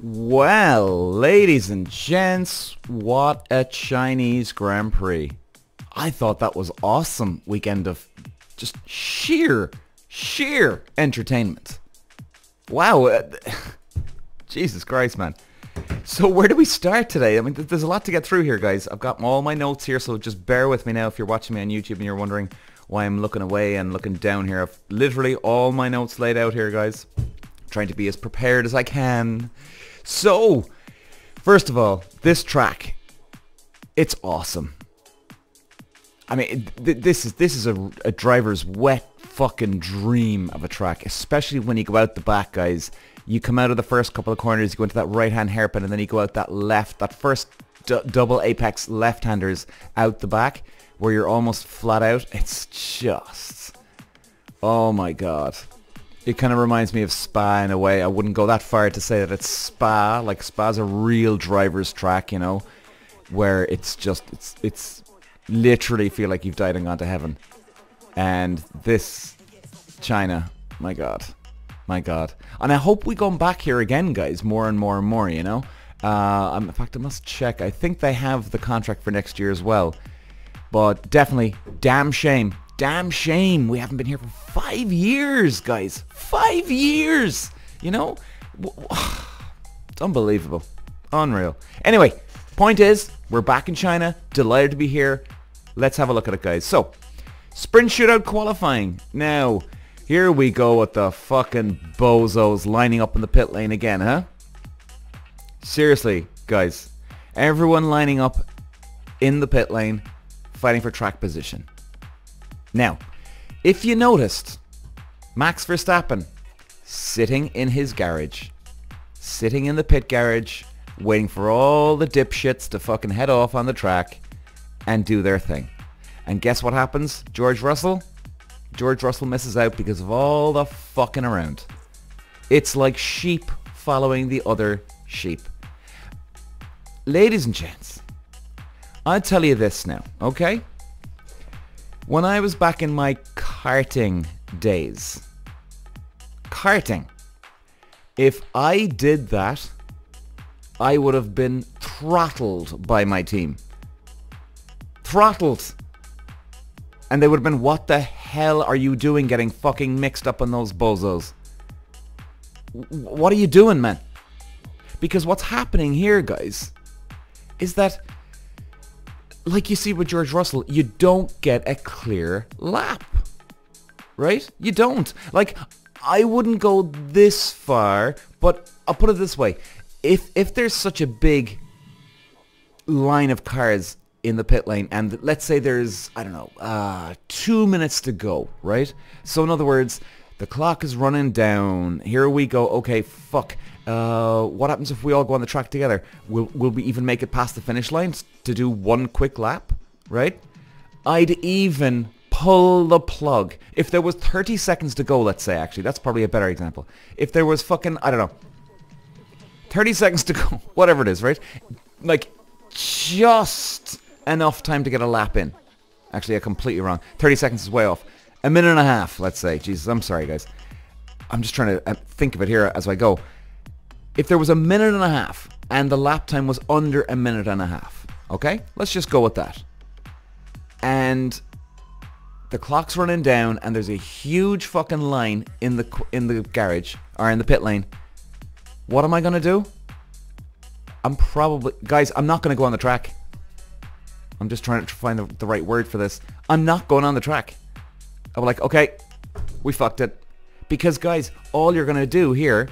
Well, ladies and gents, what a Chinese Grand Prix. I thought that was awesome weekend of just sheer entertainment. Wow, Jesus Christ, man. So where do we start today? I mean, there's a lot to get through here, guys. I've got all my notes here, so just bear with me now if you're watching me on YouTube and you're wondering why I'm looking away and looking down here. I've literally all my notes laid out here, guys. Trying to be as prepared as I can. So, first of all, this track, it's awesome. I mean, this is a driver's wet fucking dream of a track, especially when you go out the back, guys. You come out of the first couple of corners, you go into that right-hand hairpin, and then you go out that left, that first double apex left-handers out the back, where you're almost flat out. It's just, oh my god. It kind of reminds me of Spa in a way. I wouldn't go that far to say that it's Spa. Like, Spa's a real driver's track, you know, where it's just, it's literally feel like you've died and gone to heaven. And this, China, my god. My god. And I hope we go back here again, guys, more and more and more, you know. In fact, I must check. I think they have the contract for next year as well. But definitely, damn shame. Damn shame we haven't been here for 5 years, guys. 5 years! You know? It's unbelievable. Unreal. Anyway, point is, we're back in China. Delighted to be here. Let's have a look at it, guys. So, sprint shootout qualifying. Now, here we go with the fucking bozos lining up in the pit lane again, huh? Seriously, guys. Everyone lining up in the pit lane, fighting for track position. Now, if you noticed, Max Verstappen sitting in his garage, sitting in the pit garage, waiting for all the dipshits to fucking head off on the track and do their thing. And guess what happens? George Russell? George Russell misses out because of all the fucking around. It's like sheep following the other sheep. Ladies and gents, I'll tell you this now, okay? When I was back in my karting days, if I did that, I would have been throttled by my team. Throttled. And they would have been, what the hell are you doing getting fucking mixed up on those bozos? What are you doing, man? Because what's happening here, guys, is that, like you see with George Russell, you don't get a clear lap. Right? You don't. Like, I wouldn't go this far, but I'll put it this way. If there's such a big line of cars in the pit lane, and let's say there's, I don't know, 2 minutes to go, right? So in other words, the clock is running down. Here we go. Okay, fuck. What happens if we all go on the track together? Will we even make it past the finish line to do one quick lap, right? I'd even pull the plug. If there was 30 seconds to go, let's say, actually, that's probably a better example. If there was fucking, I don't know, 30 seconds to go, whatever it is, right? Like, just enough time to get a lap in. Actually, I'm completely wrong. 30 seconds is way off. A minute and a half, let's say. Jesus, I'm sorry, guys. I'm just trying to think of it here as I go. If there was a minute and a half and the lap time was under a minute and a half, okay? Let's just go with that. And the clock's running down and there's a huge fucking line in the garage or in the pit lane. What am I going to do? I'm probably... Guys, I'm not going to go on the track. I'm just trying to find the right word for this. I'm not going on the track. I'm like, okay, we fucked it. Because, guys, all you're going to do here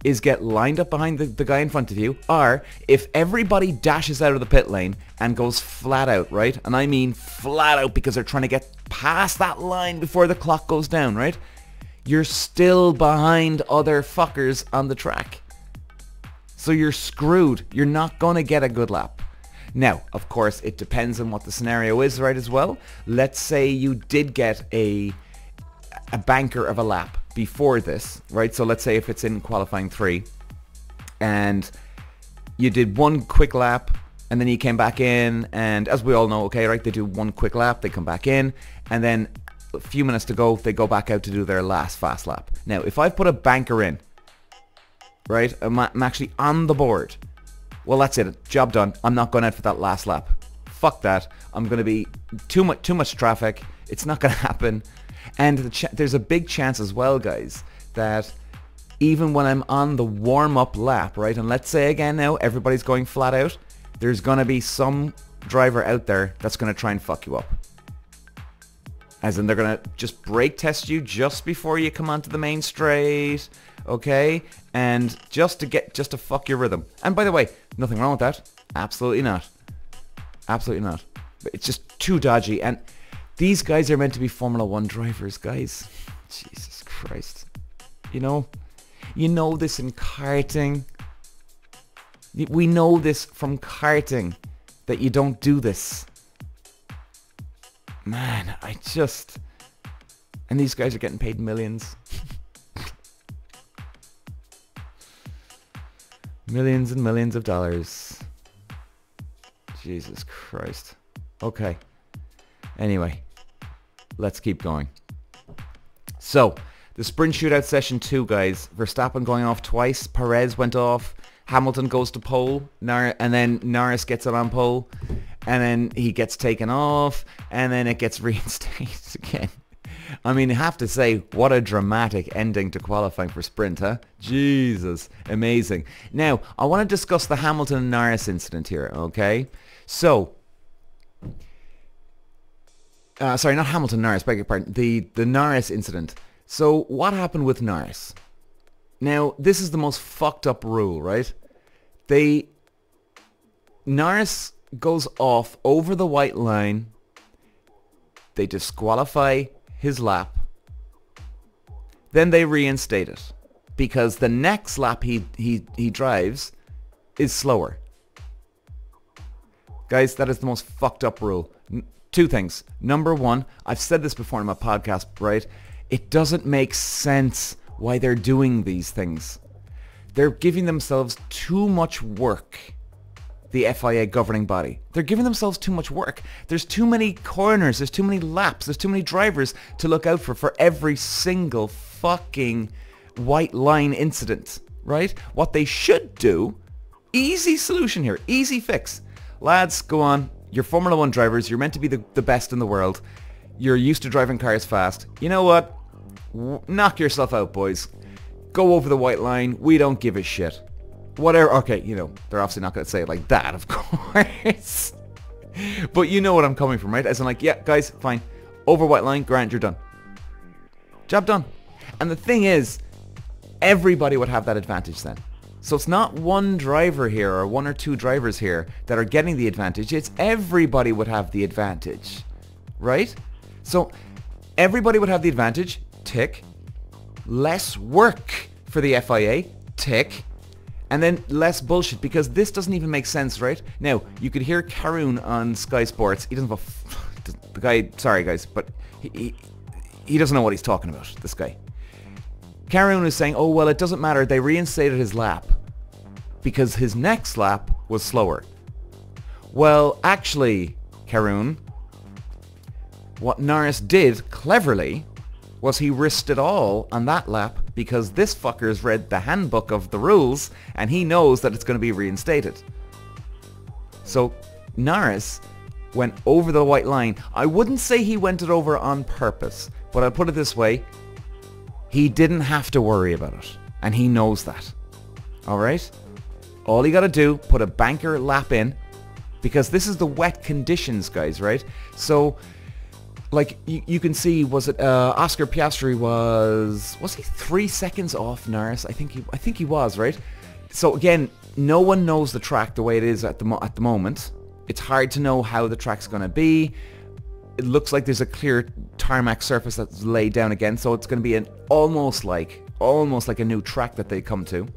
is get lined up behind the guy in front of you, or if everybody dashes out of the pit lane and goes flat out, right? And I mean flat out because they're trying to get past that line before the clock goes down, right? You're still behind other fuckers on the track. So you're screwed. You're not going to get a good lap. Now, of course, it depends on what the scenario is, right, as well. Let's say you did get a banker of a lap before this, right? So let's say if it's in qualifying 3 and you did one quick lap and then you came back in, and as we all know, okay, right, they do one quick lap, they come back in, and then a few minutes to go, they go back out to do their last fast lap. Now, if I put a banker in right? I'm actually on the board. Well, that's it. Job done. I'm not going out for that last lap. Fuck that. I'm going to be too much traffic. It's not going to happen. And there's a big chance as well, guys, that even when I'm on the warm-up lap, right? And let's say again now, everybody's going flat out. There's going to be some driver out there that's going to try and fuck you up. As in, they're going to just brake test you just before you come onto the main straight, okay? And just to fuck your rhythm. And by the way, nothing wrong with that. Absolutely not. Absolutely not. But it's just too dodgy. And these guys are meant to be Formula 1 drivers, guys. Jesus Christ. You know this in karting. We know this from karting, that you don't do this. Man, and these guys are getting paid millions. Millions and millions of dollars. Jesus Christ. Okay. Anyway, let's keep going. So, the sprint shootout session 2, guys. Verstappen going off twice. Perez went off. Hamilton goes to pole. And then Norris gets it on pole. And then he gets taken off. And then it gets reinstated again. I mean, I have to say, what a dramatic ending to qualifying for sprint, huh? Jesus. Amazing. Now, I want to discuss the Hamilton and Norris incident here, okay? So, sorry, not Hamilton, Norris, beg your pardon. The Norris incident. So, what happened with Norris? Now, this is the most fucked up rule, right? Norris goes off over the white line. They disqualify his lap. Then they reinstate it. Because the next lap he drives is slower. Guys, that is the most fucked up rule. Two things. Number one, I've said this before in my podcast, right? It doesn't make sense why they're doing these things. They're giving themselves too much work. The FIA governing body. They're giving themselves too much work. There's too many corners. There's too many laps. There's too many drivers to look out for every single fucking white line incident, right? What they should do, easy solution here, easy fix. Lads, go on. You're Formula 1 drivers. You're meant to be the best in the world. You're used to driving cars fast. You know what? Knock yourself out, boys. Go over the white line. We don't give a shit. Whatever. Okay, they're obviously not going to say it like that, of course. But you know what I'm coming from, right? As in like, yeah, guys, fine. Over white line, Grant, you're done. Job done. And the thing is, everybody would have that advantage then. So it's not one driver here or one or two drivers here that are getting the advantage. It's everybody would have the advantage, right? So everybody would have the advantage, tick. Less work for the FIA, tick. And then less bullshit, because this doesn't even make sense, right? Now, you could hear Karun on Sky Sports. He doesn't have the guy, sorry guys, but he doesn't know what he's talking about, this guy. Karun is saying, oh, well, it doesn't matter. They reinstated his lap because his next lap was slower. Well, actually, Karun, what Norris did cleverly was he risked it all on that lap because this fucker's read the handbook of the rules and he knows that it's going to be reinstated. So Norris went over the white line. I wouldn't say he went it over on purpose, but I'll put it this way. He didn't have to worry about it, and he knows that. Alright? All you gotta do, put a banker lap in, because this is the wet conditions, guys, right? So, like, you can see, was it, Oscar Piastri was he 3 seconds off Norris? I think he was, right? So again, no one knows the track the way it is at the moment. It's hard to know how the track's gonna be. It looks like there's a clear tarmac surface that's laid down again, so it's going to be an almost like a new track that they come to.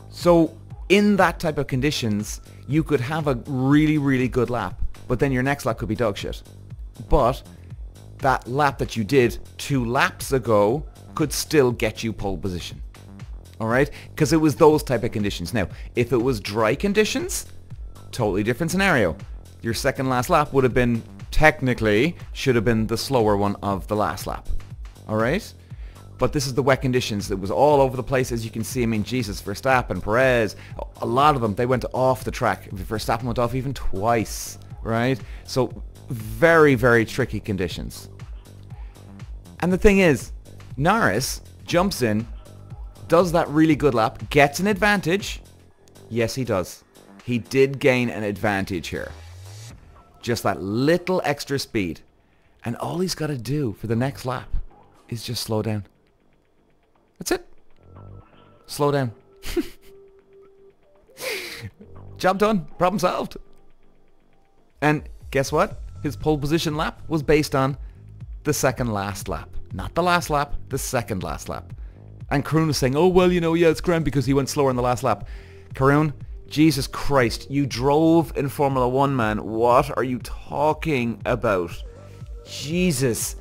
So in that type of conditions, you could have a really, really good lap, but then your next lap could be dog shit. But that lap that you did 2 laps ago could still get you pole position. Alright? Because it was those type of conditions. Now, if it was dry conditions, totally different scenario. Your second last lap would have been, technically, should have been the slower one of the last lap. Alright? But this is the wet conditions. It was all over the place, as you can see. I mean, Jesus, Verstappen, Perez, a lot of them, they went off the track. Verstappen went off even twice, right? So very, very tricky conditions. And the thing is, Norris jumps in, does that really good lap, gets an advantage. Yes, he does. He did gain an advantage here. Just that little extra speed. And all he's got to do for the next lap is just slow down. That's it. Slow down. Job done. Problem solved. And guess what? His pole position lap was based on the second last lap. Not the last lap, the second last lap. And Karun was saying, oh, well, you know, yeah, it's grand because he went slower in the last lap. Karun, Jesus Christ, you drove in Formula 1, man. What are you talking about? Jesus.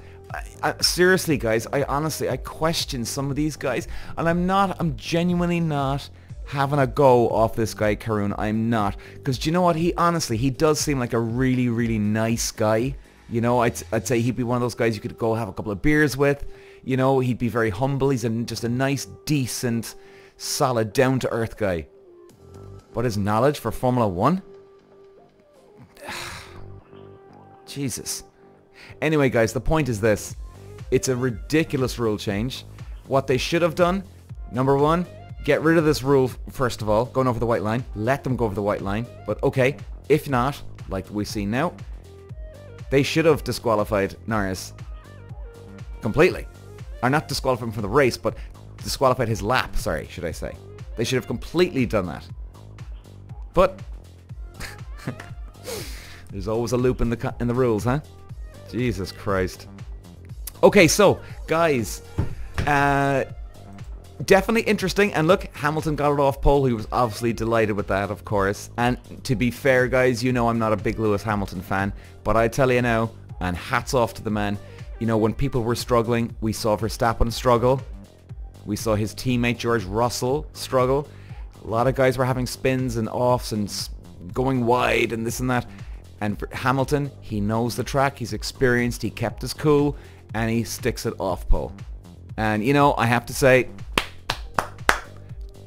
Seriously, guys, I question some of these guys, and I'm genuinely not having a go off this guy, Karun. I'm not. Because do you know what? He does seem like a really, really nice guy. You know, I'd say he'd be one of those guys you could go have a couple of beers with. You know, he'd be very humble. He's just a nice, decent, solid, down-to-earth guy. But his knowledge for Formula 1? Jesus. Anyway, guys, the point is this. It's a ridiculous rule change. What they should have done, number one, get rid of this rule, first of all, going over the white line. Let them go over the white line. But okay, if not, like we see now, they should have disqualified Norris completely. Or not disqualified him from the race, but disqualified his lap, sorry, should I say. They should have completely done that. But there's always a loop in the rules, huh? Jesus Christ. Okay, so guys, definitely interesting. And look, Hamilton got it off pole. He was obviously delighted with that, of course. And to be fair, guys, you know I'm not a big Lewis Hamilton fan, but I tell you now, and hats off to the man. You know, when people were struggling, we saw Verstappen struggle. We saw his teammate George Russell struggle. A lot of guys were having spins and offs and going wide and this and that. And for Hamilton, he knows the track, he's experienced, he kept his cool, and he sticks it off pole. And, you know, I have to say,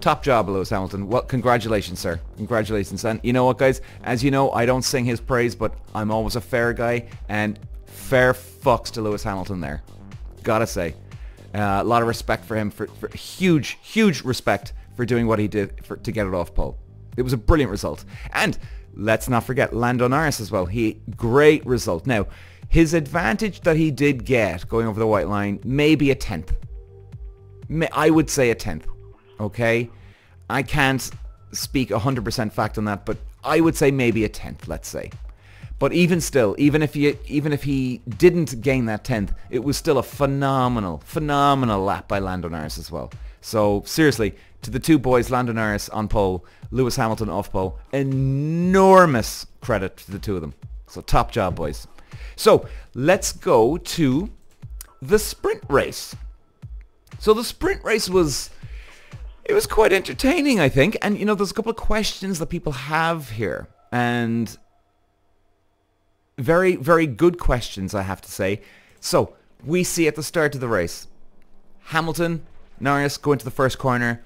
top job, Lewis Hamilton. Well, congratulations, sir. Congratulations. And you know what, guys? As you know, I don't sing his praise, but I'm always a fair guy, and fair fucks to Lewis Hamilton there. Gotta say. A lot of respect for him, for huge, huge respect for doing what he did to get it off pole. It was a brilliant result. And let's not forget Lando Norris as well. Great result. Now, his advantage that he did get going over the white line may be a 10th. I would say a 10th. Okay? I can't speak 100% fact on that, but I would say maybe a 10th, let's say. But even still, even if he didn't gain that 10th, it was still a phenomenal lap by Lando Norris as well. So seriously, to the two boys, Lando Norris on pole, Lewis Hamilton off pole, enormous credit to the two of them. So top job, boys. So let's go to the sprint race. So the sprint race was quite entertaining, I think. And you know, there's a couple of questions that people have here, and very, very good questions, I have to say. So we see at the start of the race, Hamilton, Norris go into the first corner,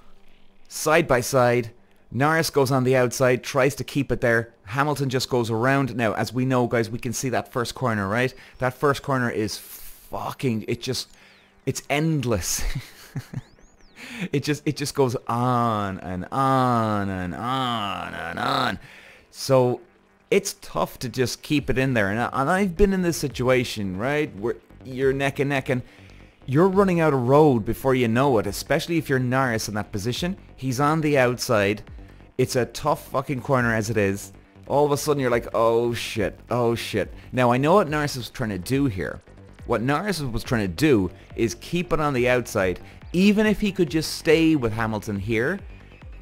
side by side. Norris goes on the outside, tries to keep it there. Hamilton just goes around. Now, as we know, guys, we can see that first corner, right? That first corner is fucking, it's endless. It just goes on and on and on and on. So it's tough to just keep it in there. And I've been in this situation, right, where you're neck and neck and you're running out of road before you know it, especially if you're Norris in that position. He's on the outside. It's a tough fucking corner as it is. All of a sudden you're like, oh shit, oh shit. Now I know what Norris was trying to do here. What Norris was trying to do is keep it on the outside. Even if he could just stay with Hamilton here,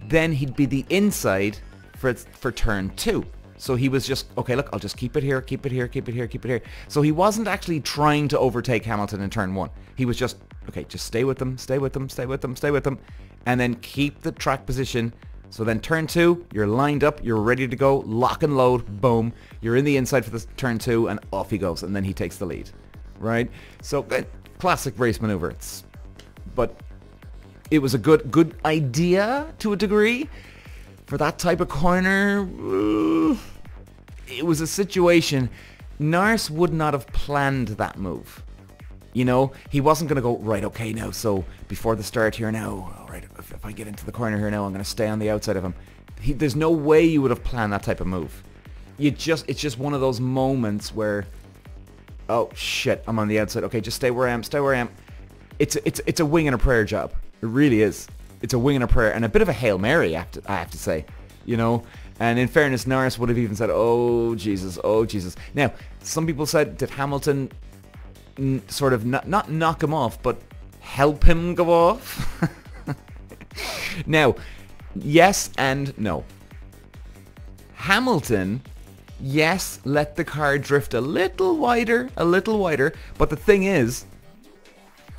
then he'd be the inside for turn 2. So he was just, okay, look, I'll just keep it here, keep it here, keep it here, keep it here. So he wasn't actually trying to overtake Hamilton in turn 1. He was just, okay, just stay with them, stay with them, stay with them, stay with them, and then keep the track position. So then turn 2, you're lined up, you're ready to go, lock and load, boom. You're in the inside for the turn 2, and off he goes, and then he takes the lead, right? So classic race maneuver. but it was a good idea to a degree. For that type of corner, it was a situation. Norris would not have planned that move. You know, he wasn't going to go, right, okay, now, so before the start here now, all right, if I get into the corner here now, I'm going to stay on the outside of him. There's no way you would have planned that type of move. It's just one of those moments where, oh, shit, I'm on the outside. Okay, just stay where I am, stay where I am. It's a wing and a prayer job. It really is. It's a wing and a prayer, and a bit of a Hail Mary, I have to say, you know. And in fairness, Norris would have even said, oh, Jesus, oh, Jesus. Now, some people said, did Hamilton sort of not knock him off, but help him go off? Now, yes and no. Hamilton, yes, let the car drift a little wider, but the thing is,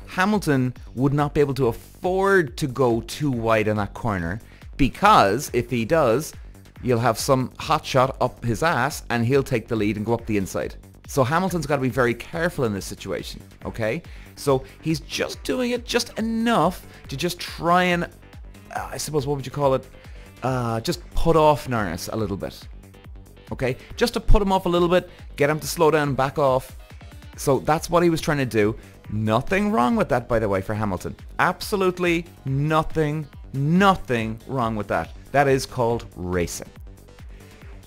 Hamilton would not be able to afford to go too wide in that corner, because if he does, you'll have some hot shot up his ass and he'll take the lead and go up the inside. So Hamilton's got to be very careful in this situation, okay? So he's just doing it just enough to just try and, I suppose, what would you call it? Just put off Norris a little bit, okay? Just to put him off a little bit, get him to slow down and back off. So that's what he was trying to do. Nothing wrong with that, by the way, for Hamilton. Absolutely nothing wrong with that. That is called racing.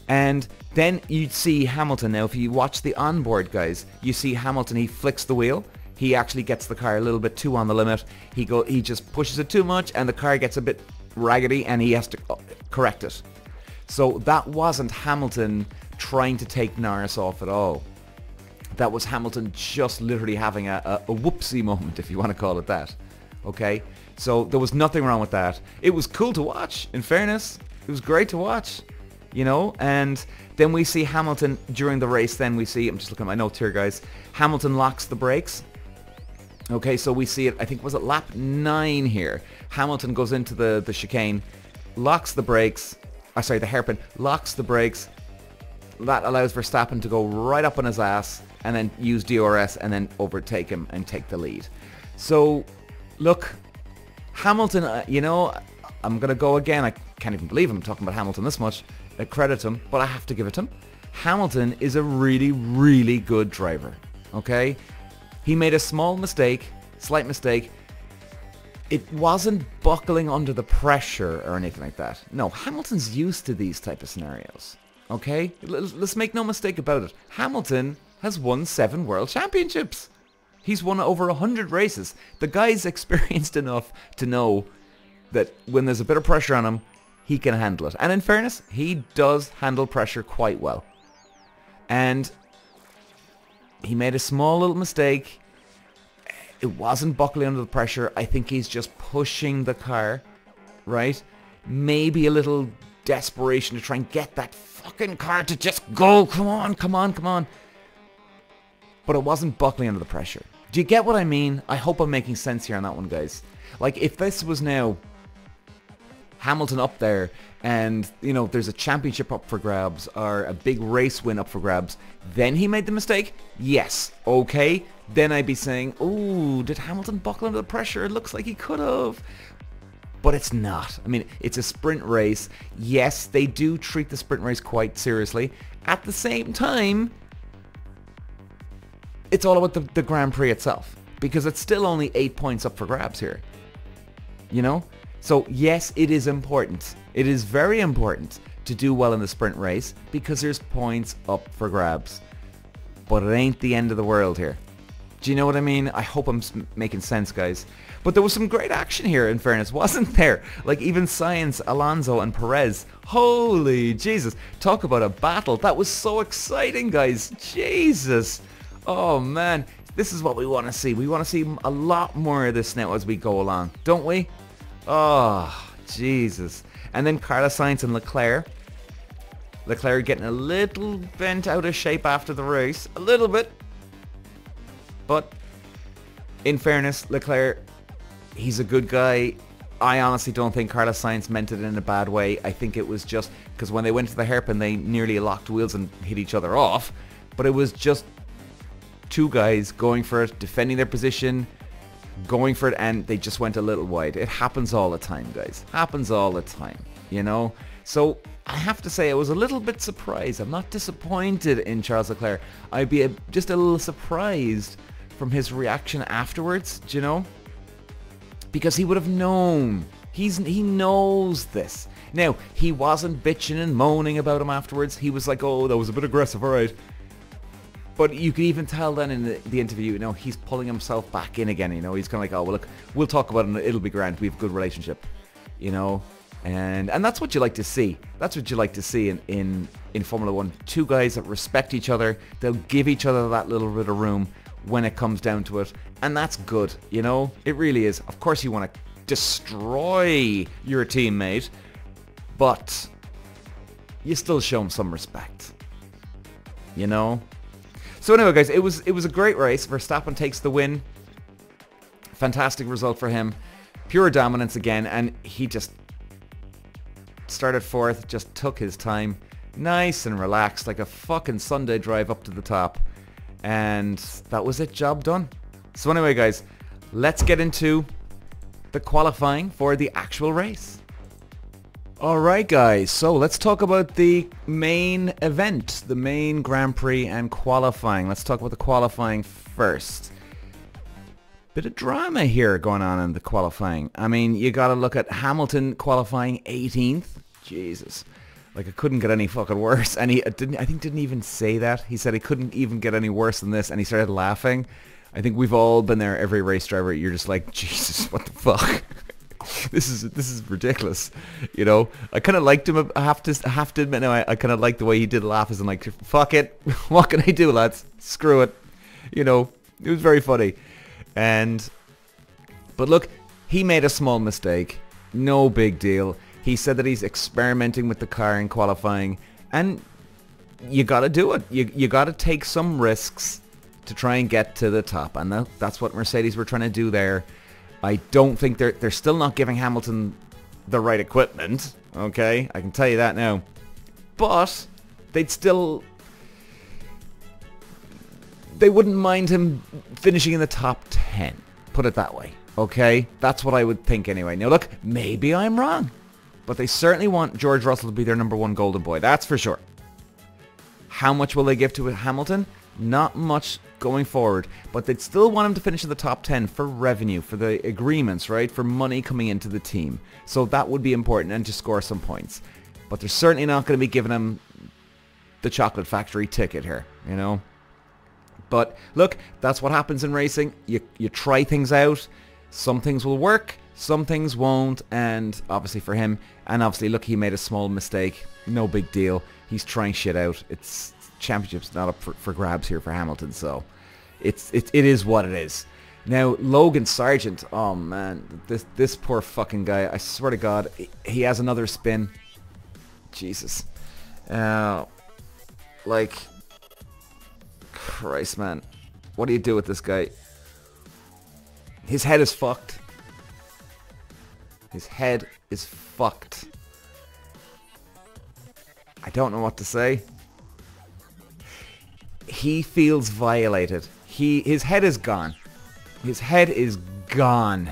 And then you see Hamilton. Now, if you watch the onboard, guys, you see Hamilton, he flicks the wheel. He actually gets the car a little bit too on the limit. He just pushes it too much, and the car gets a bit raggedy, and he has to correct it. So that wasn't Hamilton trying to take Norris off at all. That was Hamilton just literally having a whoopsie moment, if you want to call it that. Okay? So there was nothing wrong with that. It was cool to watch, in fairness. It was great to watch, you know. And then we see Hamilton during the race. Then we see, I'm just looking at my notes here, guys. Hamilton locks the brakes. Okay, so we see it, I think, was it lap 9 here? Hamilton goes into the chicane, locks the brakes. Sorry, the hairpin, locks the brakes. That allows Verstappen to go right up on his ass and then use DRS and then overtake him and take the lead. So, look, Hamilton, you know, I'm going to go again. I can't even believe I'm talking about Hamilton this much. I credit him, but I have to give it to him. Hamilton is a really, really good driver, okay? He made a small mistake, slight mistake. It wasn't buckling under the pressure or anything like that. No, Hamilton's used to these type of scenarios, okay? Let's make no mistake about it. Hamilton has won 7 world championships. He's won over 100 races. The guy's experienced enough to know that when there's a bit of pressure on him, he can handle it. And in fairness, he does handle pressure quite well. And he made a small little mistake. It wasn't buckling under the pressure. I think he's just pushing the car, right? Maybe a little desperation to try and get that fucking car to just go. Come on, come on, come on. But it wasn't buckling under the pressure. Do you get what I mean? I hope I'm making sense here on that one, guys. Like, if this was now Hamilton up there and, you know, there's a championship up for grabs or a big race win up for grabs, then he made the mistake? Yes. Okay. Then I'd be saying, ooh, did Hamilton buckle under the pressure? It looks like he could have. But it's not. I mean, it's a sprint race. Yes, they do treat the sprint race quite seriously. At the same time, it's all about the Grand Prix itself, because it's still only 8 points up for grabs here, you know? So yes, it is important. It is very important to do well in the sprint race because there's points up for grabs. But it ain't the end of the world here. Do you know what I mean? I hope I'm making sense, guys. But there was some great action here, in fairness, wasn't there? Like, even Sainz, Alonso and Perez. Holy Jesus. Talk about a battle. That was so exciting, guys. Jesus. Oh, man. This is what we want to see. We want to see a lot more of this now as we go along, don't we? Oh, Jesus. And then Carlos Sainz and Leclerc. Leclerc getting a little bent out of shape after the race. A little bit. But in fairness, Leclerc, he's a good guy. I honestly don't think Carlos Sainz meant it in a bad way. I think it was just because when they went to the hairpin, they nearly locked wheels and hit each other off. But it was just two guys going for it, defending their position. going for it, and they just went a little wide. It happens all the time, guys. Happens all the time, you know? So I have to say I was a little bit surprised. I'm not disappointed in Charles Leclerc. I'd be just a little surprised from his reaction afterwards, do you know? Because he would have known. He knows this. Now, he wasn't bitching and moaning about him afterwards. He was like, oh, that was a bit aggressive, alright. But you could even tell then in the interview, you know, he's pulling himself back in again, you know. He's kind of like, oh, well, look, we'll talk about it, it'll be grand. We have a good relationship, you know. And that's what you like to see. That's what you like to see in Formula 1. Two guys that respect each other. They'll give each other that little bit of room when it comes down to it. And that's good, you know. It really is. Of course you want to destroy your teammate, but you still show him some respect, you know. So anyway, guys, it was a great race. Verstappen takes the win. Fantastic result for him. Pure dominance again, and he just started fourth, just took his time, nice and relaxed, like a fucking Sunday drive up to the top. And that was it, job done. So anyway, guys, let's get into the qualifying for the actual race. Alright guys, so let's talk about the main event, the main Grand Prix and qualifying. Let's talk about the qualifying first. Bit of drama here going on in the qualifying. I mean, you gotta look at Hamilton qualifying 18th. Jesus. Like, it couldn't get any fucking worse. And he didn't even say that. He said he couldn't even get any worse than this, and he started laughing. I think we've all been there, every race driver. You're just like, Jesus, what the fuck? This is ridiculous, you know. I kind of liked him. I have to admit now, I kind of liked the way he did laugh, as in like, fuck it, what can I do, lads? Screw it, you know. It was very funny, but look, he made a small mistake, no big deal. He said that he's experimenting with the car in qualifying, and you got to do it. You got to take some risks to try and get to the top, and that's what Mercedes were trying to do there. I don't think they're still not giving Hamilton the right equipment, okay? I can tell you that now. But they wouldn't mind him finishing in the top 10, put it that way, okay? That's what I would think anyway. Now look, maybe I'm wrong, but they certainly want George Russell to be their #1 golden boy, that's for sure. How much will they give to Hamilton? Not much going forward, but they'd still want him to finish in the top 10 for revenue, for the agreements, right? For money coming into the team. So that would be important, and to score some points. But they're certainly not going to be giving him the chocolate factory ticket here, you know? But look, that's what happens in racing. You try things out. Some things will work, some things won't, and obviously for him, and obviously look, he made a small mistake. No big deal. He's trying shit out. It's championship's not up for grabs here for Hamilton, so it is what it is. Now Logan Sargent, oh man, this poor fucking guy, I swear to God, he has another spin. Jesus, like, Christ, man, what do you do with this guy? His head is fucked. His head is fucked. I don't know what to say. He feels violated. His head is gone. His head is gone.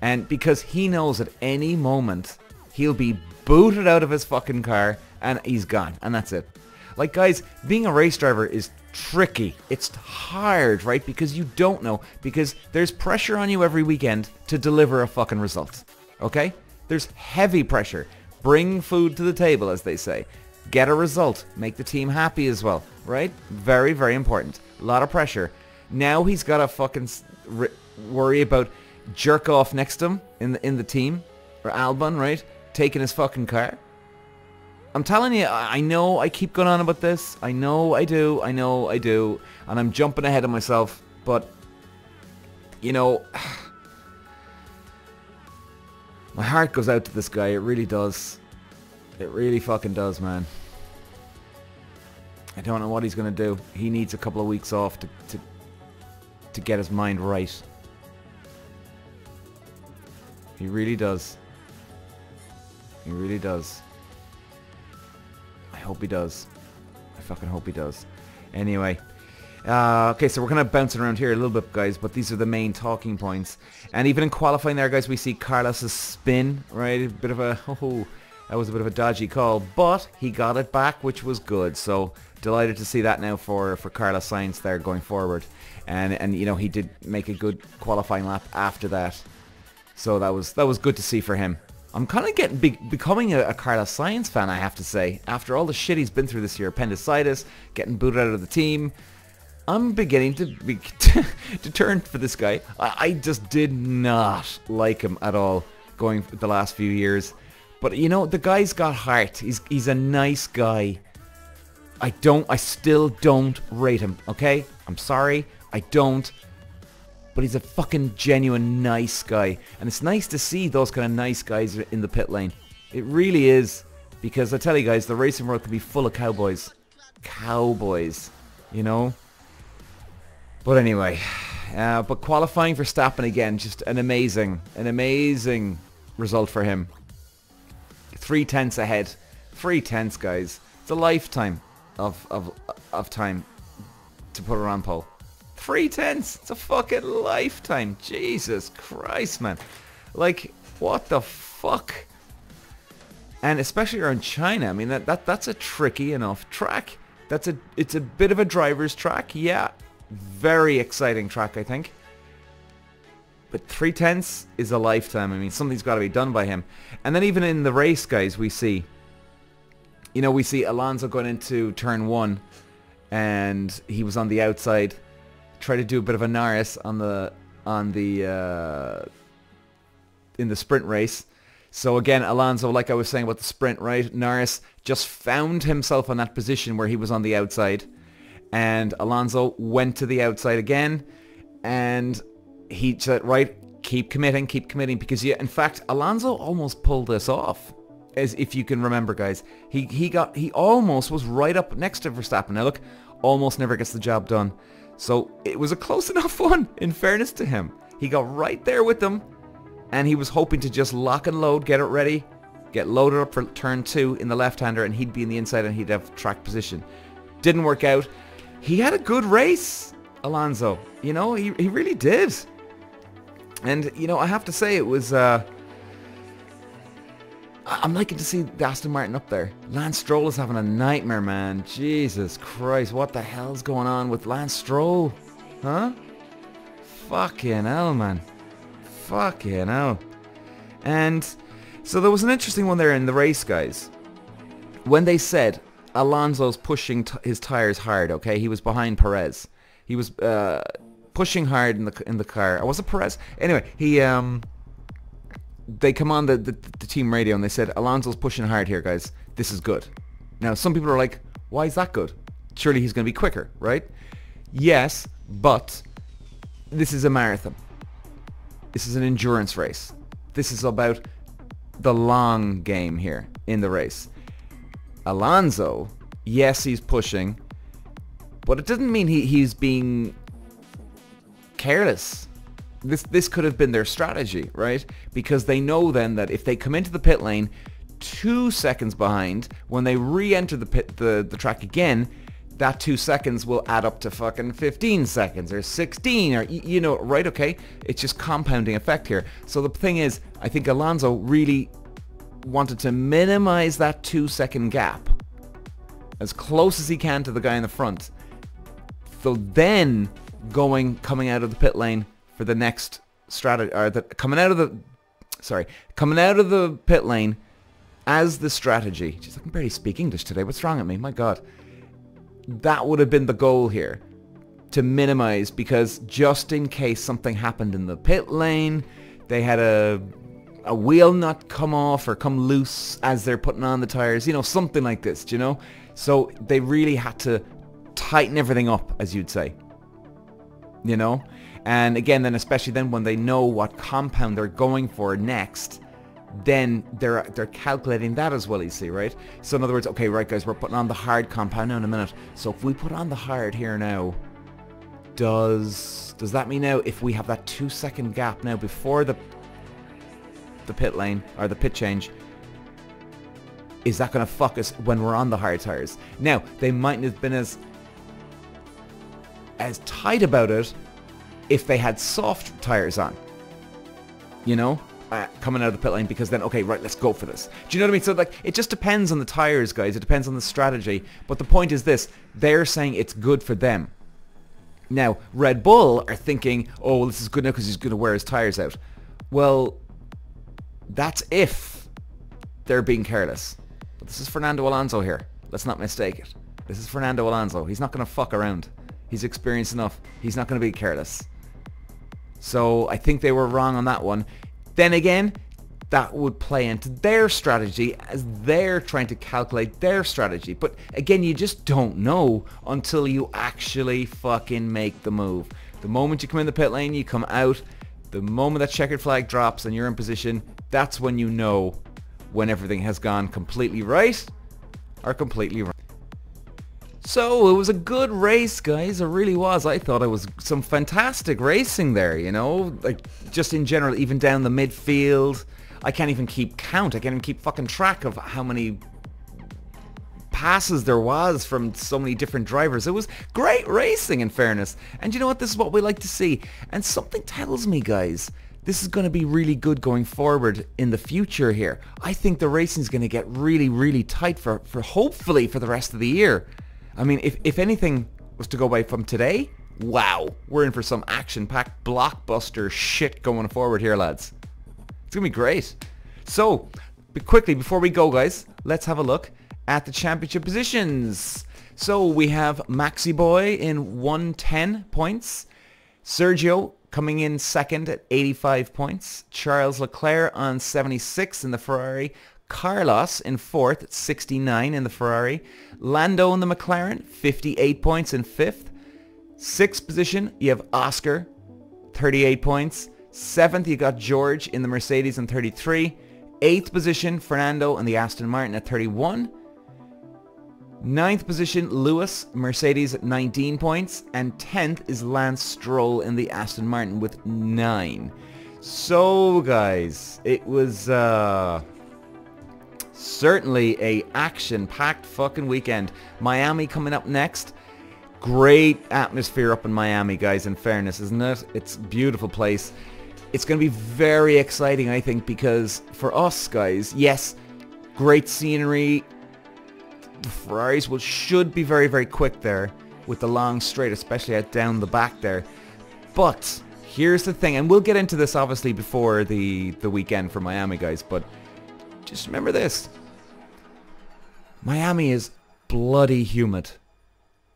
And because he knows at any moment he'll be booted out of his fucking car and he's gone. And that's it. Like, guys, being a race driver is tricky. It's hard, right? Because you don't know. Because there's pressure on you every weekend to deliver a fucking result. Okay? There's heavy pressure. Bring food to the table, as they say. Get a result. Make the team happy as well. Right? Very, very important. A lot of pressure. Now he's got to fucking worry about jerk off next to him in the team. Or Albon, right? Taking his fucking car. I'm telling you, I know I keep going on about this. I know I do. I know I do. And I'm jumping ahead of myself. But, you know, my heart goes out to this guy. It really does. It really fucking does, man. I don't know what he's going to do. He needs a couple of weeks off to get his mind right. He really does. He really does. I hope he does. I fucking hope he does. Anyway, Okay, so we're kind of bouncing around here a little bit, guys, but these are the main talking points. And even in qualifying there, guys, we see Carlos's spin, right? A bit of a, that was a bit of a dodgy call, but he got it back, which was good. So delighted to see that now for Carlos Sainz there going forward. And you know, he did make a good qualifying lap after that. So that was good to see for him. I'm kind of becoming a Carlos Sainz fan, I have to say. After all the shit he's been through this year, appendicitis, getting booted out of the team, I'm beginning to be to turn for this guy. I just did not like him at all going the last few years. But you know, the guy's got heart. He's a nice guy. I still don't rate him, okay? I'm sorry, I don't. But he's a fucking genuine nice guy. And it's nice to see those kind of nice guys in the pit lane. It really is. Because I tell you guys, the racing world can be full of cowboys. Cowboys, you know? But anyway, but qualifying for Verstappen again, just an amazing result for him. 3/10 ahead. 3/10, guys. It's a lifetime of time to put her on pole. 3/10. It's a fucking lifetime. Jesus Christ, man. Like, what the fuck? And especially around China. I mean, that's a tricky enough track. It's a bit of a driver's track, yeah. Very exciting track, I think. But 3/10 is a lifetime. I mean, something's got to be done by him. And then even in the race, guys, we see Alonso going into turn 1, and he was on the outside, tried to do a bit of a Norris in the sprint race. So again, Alonso, like I was saying about the sprint, right? Norris just found himself on that position where he was on the outside. And Alonso went to the outside again, and he said, right, keep committing, because yeah, in fact, Alonso almost pulled this off, as if you can remember, guys. He almost was right up next to Verstappen. Now look, almost never gets the job done. So it was a close enough one, in fairness to him. He got right there with them, and he was hoping to just lock and load, get it ready, get loaded up for turn 2 in the left-hander, and he'd be in the inside and he'd have track position. Didn't work out. He had a good race, Alonso. You know, he really did. And, you know, I have to say it was... I'm liking to see the Aston Martin up there. Lance Stroll is having a nightmare, man. Jesus Christ, what the hell's going on with Lance Stroll? Huh? Fucking hell, man. Fucking hell. And so there was an interesting one there in the race, guys. When they said... Alonso's pushing his tires hard, okay? He was behind Perez. He was pushing hard in the car. Or was it Perez? Anyway, they come on the team radio and they said, Alonso's pushing hard here, guys. This is good. Now, some people are like, why is that good? Surely he's going to be quicker, right? Yes, but this is a marathon. This is an endurance race. This is about the long game here in the race. Alonso, yes, he's pushing, but it doesn't mean he's being careless. This could have been their strategy, right? Because they know then that if they come into the pit lane 2 seconds behind, when they re-enter the track again, that 2 seconds will add up to fucking 15 seconds or 16 or, you know, right? Okay, it's just compounding effect here. So the thing is, I think Alonso really wanted to minimize that 2 second gap as close as he can to the guy in the front. So then coming out of the pit lane for the next strategy, or coming out of the pit lane as the strategy. Jeez, I can barely speak English today. What's wrong with me? My God. That would have been the goal here, to minimize, because just in case something happened in the pit lane, they had a wheel nut come off or come loose as they're putting on the tires, you know, something like this, do you know? So they really had to tighten everything up, as you'd say, you know? And again, then especially then when they know what compound they're going for next, then they're calculating that as well, you see, right? So in other words, okay, right guys, we're putting on the hard compound now in a minute. So if we put on the hard here now, does that mean now if we have that 2 second gap now before the pit lane or the pit change, is that going to fuck us when we're on the hard tires? Now, they mightn't have been as as tight about it if they had soft tires on. You know? Coming out of the pit lane, because then, okay, right, let's go for this. Do you know what I mean? So, like, it just depends on the tires, guys. It depends on the strategy. But the point is this. They're saying it's good for them. Now, Red Bull are thinking, oh, well, this is good now because he's going to wear his tires out. Well, that's if they're being careless. But this is Fernando Alonso here. Let's not mistake it. This is Fernando Alonso. He's not going to fuck around. He's experienced enough. He's not going to be careless. So, I think they were wrong on that one. Then again, that would play into their strategy as they're trying to calculate their strategy. But again, you just don't know until you actually fucking make the move. The moment you come in the pit lane, you come out. The moment that checkered flag drops and you're in position, that's when you know when everything has gone completely right or completely wrong. So, it was a good race, guys. It really was. I thought it was some fantastic racing there, you know? Like, just in general, even down the midfield. I can't even keep count. I can't even keep fucking track of how many passes there was from so many different drivers. It was great racing, in fairness. And you know what? This is what we like to see. And something tells me, guys, this is going to be really good going forward in the future here. I think the racing is going to get really, really tight for hopefully for the rest of the year. I mean, if anything was to go by from today, wow, we're in for some action-packed blockbuster shit going forward here, lads. It's going to be great. So, quickly, before we go, guys, let's have a look at the championship positions. So, we have Maxi Boy in 110 points. Sergio coming in second at 85 points. Charles Leclerc on 76 in the Ferrari. Carlos in fourth at 69 in the Ferrari. Lando in the McLaren, 58 points in fifth. Sixth position, you have Oscar, 38 points. Seventh, you got George in the Mercedes in 33. Eighth position, Fernando in the Aston Martin at 31. Ninth position, Lewis, Mercedes at 19 points. And 10th is Lance Stroll in the Aston Martin with 9. So, guys, it was certainly a action-packed fucking weekend. Miami coming up next. Great atmosphere up in Miami, guys, in fairness, isn't it? It's a beautiful place. It's going to be very exciting, I think, because for us, guys, yes, great scenery. The Ferraris should be very, very quick there with the long straight, especially out down the back there. But here's the thing, and we'll get into this, obviously, before the weekend for Miami, guys, but just remember this. Miami is bloody humid.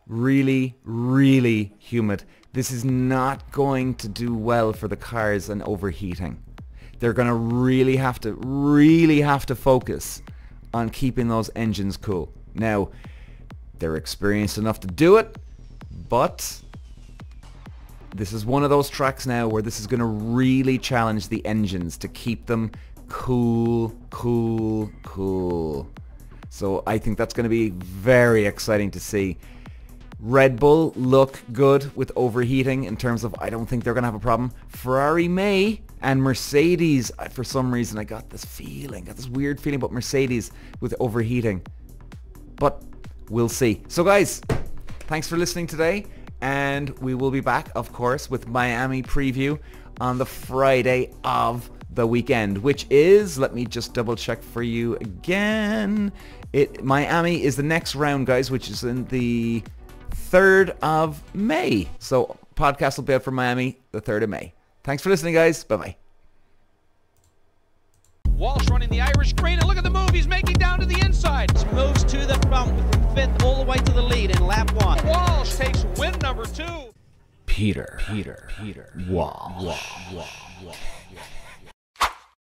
Really, really humid. This is not going to do well for the cars and overheating. They're going to really have to focus on keeping those engines cool. Now, they're experienced enough to do it, but this is one of those tracks now where this is going to really challenge the engines to keep them cool. So I think that's going to be very exciting to see. Red Bull look good with overheating in terms of I don't think they're going to have a problem. Ferrari may, and Mercedes, for some reason I got this weird feeling about Mercedes with overheating. But we'll see. So guys, thanks for listening today, and we will be back, of course, with Miami preview on the Friday of the weekend, which is, let me just double check for you again. Miami is the next round, guys, which is in the 3rd of May. So podcast will be out for Miami the 3rd of May. Thanks for listening, guys. Bye-bye. Walsh running the Irish green, and look at the move he's making down to the inside. Moves to the front from 5th all the way to the lead in lap 1. Walsh takes win number 2. Peter Walsh.